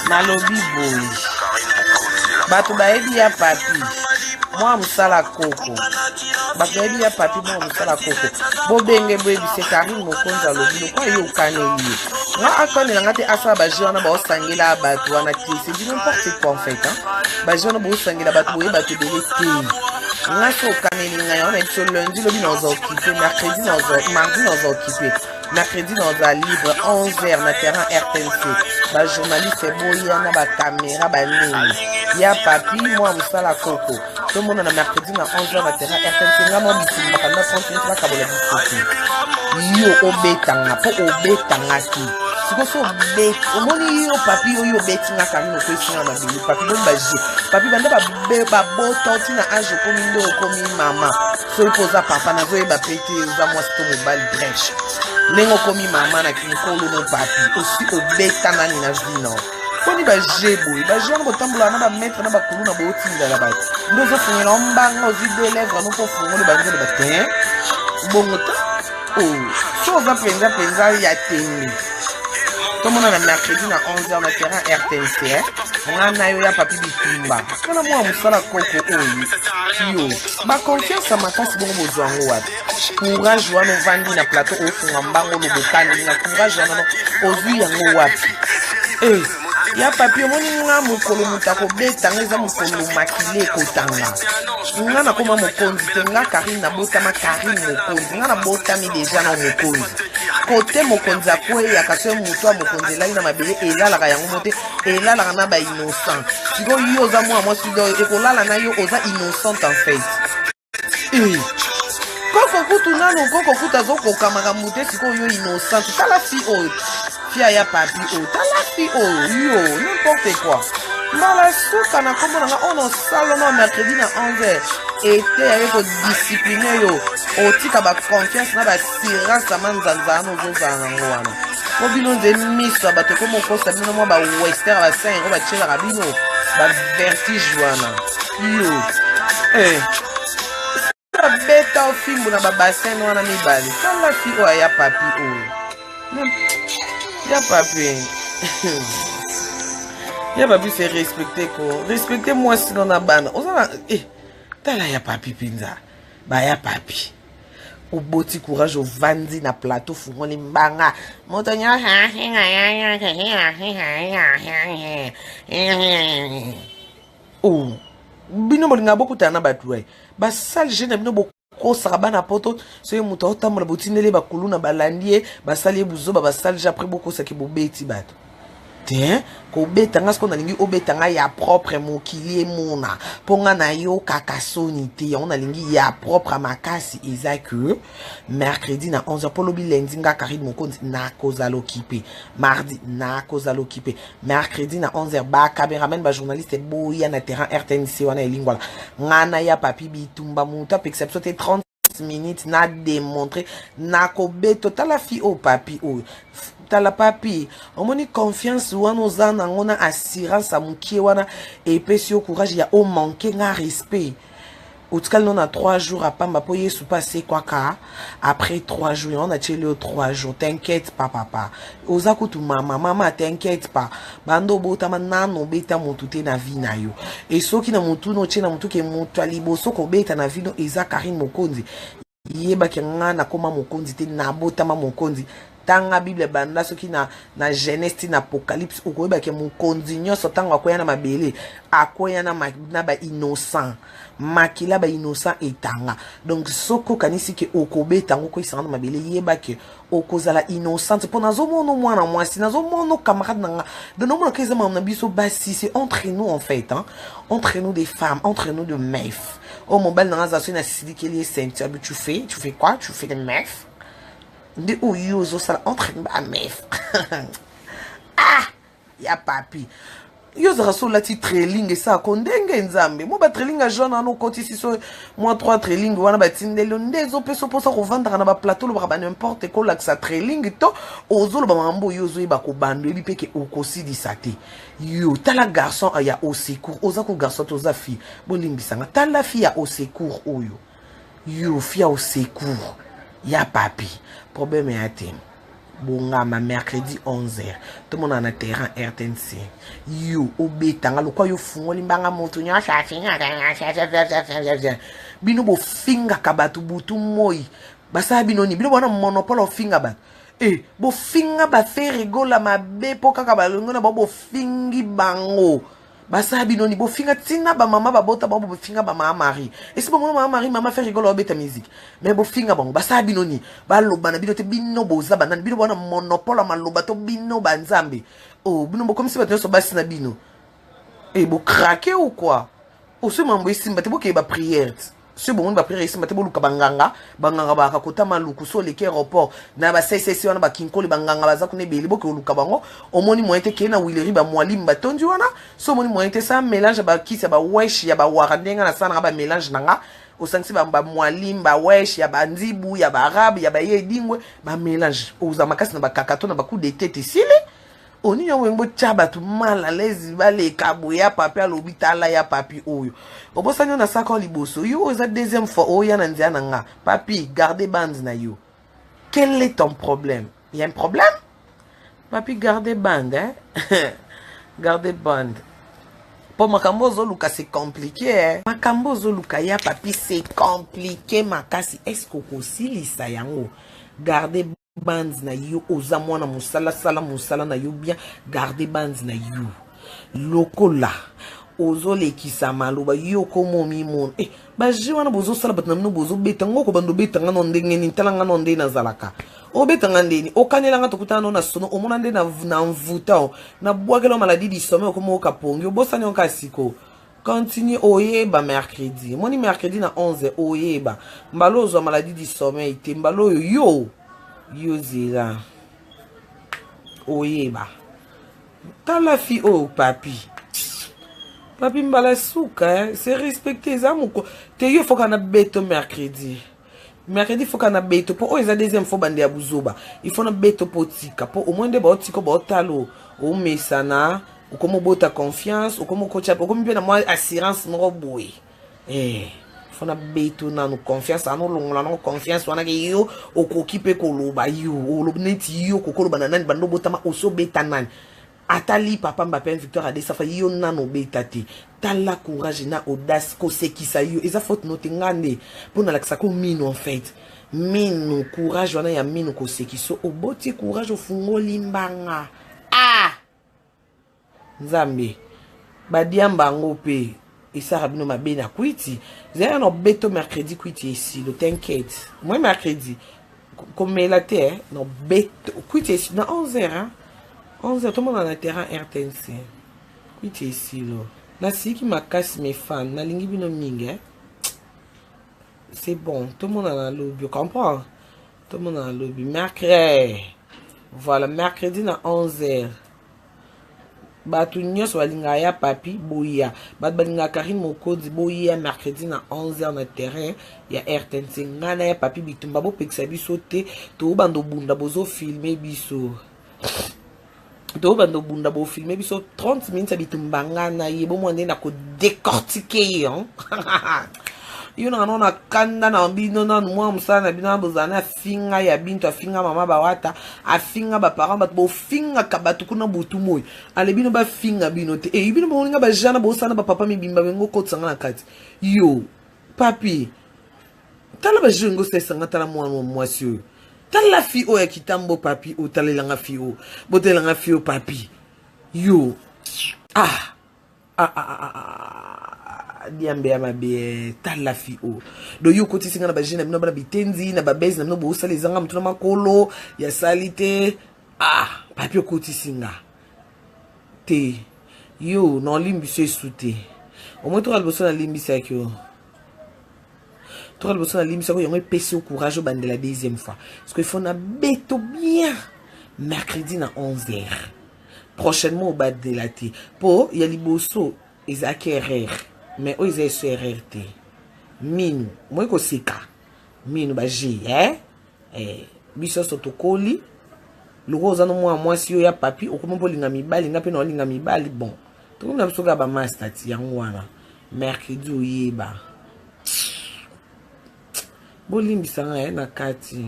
nalobi boy bato bayebi ya papi mwa musala koko bato bayebi ya papi mwa musala koko bobenge boyebise Karine Mokonzi alobi lokwa yo okaneli ye nga akanela nga te asala baje wana baosangela bato wana te c'est du n'importe quoi en fait baje wana baosangela bato boye bato ebele te nga so okaneli ngai wana biso lundi lobi naoza occupé mardi naoza occupé mercredi naoza libre 11h na terrain RTNC bajournaliste boya na bacaméra banini ya papi mwa musala koko tomona na mercredi na 11h na terrain RTNC nga mwa bitulu bakanda 30 minutes bakabola bisoki yo obetanga po obetangaki sikoso obeti omoni yo papi oyo obetinga Karine okwesinga mabili papi boni baje papi banda babota otina age okomi nde okomi mama soki mpo oza papa nazoyeba pete oza mwasi to mobali brèche ndenge okomi mama na kinkolo no papi osi obeta nani na vino poni baje boye baje wana botambola na bametre na bakulu na bootindala bato nde ozofungela ombanga ozwi de lèvre no mpo fungoli banzele batin bongo ta so oza mpenza ya tenge tomona na mercredi na 11h na terrain RTNC nga na yo ya papi bitumba kana mwa musala koko oyo yo bakonfiance makasi bongo bozwa yango wapi courage wana ovandi na plateau ofunga mbango lobokani na courage wana ozwi yango wapi ya papi omoni nga mokolo moto akobetanga eza mokolo makile ekotanga nga nakoma mokonzi te nga Karine nabotama Karine mokonzi nga nabotami deja na mokonzi kote mokonzi akweyaka so moto ya mokonzi elali na mabele elalaka yango mote elalaka na bainnocent sikoyo yo oza mwa mwasi ekolala na yo oza innocent en fait koko kutu nano koko kutu azokokamaka mote sikoyo yo innocent tala fi oyo fia ya papi oyo tala fi oyo yo n'importe quoi mbala suka na kombo nanga ono salono mercredi na 11h ete aye kodiscipline yo otika baconfiance na basirance ama nzanza wana ozozala nango wana po bino nze miso ya bato ekoma okosa bino mwa bawester basin yango batielaka bino bavertige wana yo babeta ofimbu na babasin wana mibale tala fi oyo ya papi oyo ya papi ya papi c'est respecté ko respecté moi sinon na bana ozana tala ya papi pinza ba ya papi oboti courage ovandi na plateau fungoli mbanga motonya bino bolinga bokutana batu basali jeune bino bokosaka bana poto soki moto aotambola botindeli bakulu na balandie basali ebuzoba basali ja apres bokosaki bobeti bato te kobetanga siko nalingi obetanga ya propre mokili emona mponga na yo kaka soni te yango nalingi ya propre makasi eza que mercredi na 11h po lobi lundi nga Karine Mokonzi nakozala occupé mardi nakozala occupé mercredi na 11h bacameraman bajournaliste boya na terrain RTNC wana elingwala ngana ya papi bitumba moto apekisa biso te 30 minutes na démontrer nakobeto tala fi o papi o tala papi omoni confiance wana oza nango na assurance ya mokie wana epesi yo courage ya omanke nga respect otikali no na 3 jours apamba po yesu pase kwaka après 3 jours on a tieli yo 3 jours t'inquiète pas papa oza kutu mama t'inquiète pas bando botama nano beta motu te na vie na yo et soki na motu no tie na motu ke motu aliboso ko beta na vie no eza Karine Mokonzi yeba ke nga na koma mokonzi te na botama mokonzi tanga Bible banda soki na Genèse na Apocalypse okoyeba ke mokonzi nyonso tanga akoya na mabele akoya na ba innocent makila ba innocent etanga donc soko kanisi ke okobeta ngo ko isanga na mabele yeba ke okozala innocent po nazomono mwana mwasi nazomono camarade nanga de nomona ke zama na biso basi c'est entre nous en fait entre nous des femmes entre nous de meufs oh mon bel nanga zaso na silikeli ceinture tu fais quoi tu fais des meufs de oyo sala entre ba meuf ya papi yo za rasola ti trailing ça kondenge nzambe mo ba trailing a jaune no koti si so moi 3 trailing wana ba tindelo ndezo peso posa ko vendre na ba plateau lo ba n'importe quoi la ça trailing to ozolo ba mambo yo zo ba ko bando ebi peke okosi di sate yo tala garçon ya au secours oza ko garçon to za fille bolimbisanga tala fille ya au secours oyo yo fille au secours ya papi problème ya tem bongama mercredi 11h tout le monde na terrain RTNC yo obetanga lokwa yo fungoli mbanga moto nyasha bino bo finga kabatu butu moi basa bino ni bino bona monopole o finga ba bo finga ba fe rigola mabe po kaka balongo na bo fingi bango basa bino ni bo finga tina ba mama ba bota bo finga ba mama mari esi bo mama mari mama fe rigola obeta musique mais bo finga bango basa bino ni ba loba na bino te bino boza banana bino bona monopole maloba to bino banzambe bino bo comme si ba so basi na bino bo craquer ou quoi ce mambo ici mbate bo ke ba prière ce bon ba prière ici mbate bo luka banganga ba kakota maluku so le aéroport na ba CCC wana ba kinkoli banganga baza kune beli bo ke luka bango omoni moyen ke na wileri ba mwali mbatondi wana so omoni moyen ça mélange ba kisi ba wesh ya ba warandenga na sana ba mélange nanga osangisi ba mwali ba wesh ya ba nzibu ya ba arabe ya ba yedingwe ba mélange oza makasi na ba kakato na ba coup de tête sile oni yo wengo chaba tu mala lezi bale kabo ya papi alobitala ya papi oyo obosanyo na sako liboso yo oza deuxième fois oya na ndia nga papi gardez bande na yo quel est ton problème il y a un problème papi gardez bande hein gardez bande pour makambo zoluka c'est compliqué hein makambo zoluka ya papi c'est compliqué makasi est-ce que kosilisa yango gardez bands na yo oza mwana musala sala musala na yo bien garder bands na yo lokola ozole kisama loba yo komo mimon ba jiwana bozo sala batna mno bozo betango ko bando betanga no ndenge ni talanga no ndenge na zalaka o betanga ndeni o kanela nga tokutana na sono omona ndenge na mvuta na bwakela maladie di sommeil ko mo kapongi obosani onka siko continue oyeba mercredi moni mercredi na 11 oyeba mbalozo maladie di sommeil te mbalo yo Yozela oyeba tala fi papi papi mbala souka c'est respecter ça moko te yo faut kana beto mercredi faut kana beto po eza deuxième fois bande ya buzoba il faut na beto potika po au moins de ba tika ba talo o mesana o komo bota confiance o komo kocha o komo bien na moi assurance no boy fona beto na no confiance anu longola no confiance wana ke yo okokipe koloba yo olobneti yo kokoloba na nani bando botama oso beta nani atali papa mbape Victor Adessa fa yo nano beta te tala courage na audace ko sekisa yo eza faute no tengande pona lakisa ko mino en fait mino courage wana ya mino ko sekiso oboti courage ofungoli mbanga nzambe badiamba ngo pe et ça rabino ma bena kwiti zera no beto mercredi kwiti ici le t'inquiète moi mercredi comme la terre no beto kwiti ici na 11h hein 11h tout le monde en a terrain RTNC kwiti ici lo na siki makasi mes fans na lingi bino mingi c'est bon tout le monde en a lobby comprends tout le monde en a lobby mercredi voilà mercredi na 11h batu nyos walinga ya papi boya bat balinga Karim Mokodi boya mercredi na 11h na terrain ya RTNC ngana ya papi bitumba bo pekisa biso te to bando bunda bozo filmer biso to bando bunda bo filmer biso 30 minutes bitumba ngana yebo mwande na ko décortiquer hein yo na kanda na bino na mwa musana bino bozana finga ya bintu afinga mama bawata afinga ba parents bat bo finga kabatu kuna butu moy ale bino ba finga bino te bino bo ninga ba jana bo sana ba papa mibimba bengo kotsanga na kati yo papi tala ba jengo sesanga tala mwa mwasio tala fi o ya kitambo papi o talela fi o botela nga fi o papi yo diambe ya mabe tala fi o do yo koti singa na ba jina bino bana bitenzi na ba base na bino bo sala ezanga mutuna makolo ya salite papi okoti singa te yo no limbiso esute au moins to alboso na limbisa kyo to alboso na limbisa ko yango pesi au courage bande la deuxième fois parce que il faut na beto bien mercredi na 11h prochainement au bas de la té po ya liboso ezakerer mais eux ils sont RRT minu moi ko sika minu ba ji biso sotokoli lukoza no mwa si yo ya papi okombo linga mibali ngape no linga mibali bon to na biso ga ba master ti yango wana mercredi oyeba bolimbisa na kati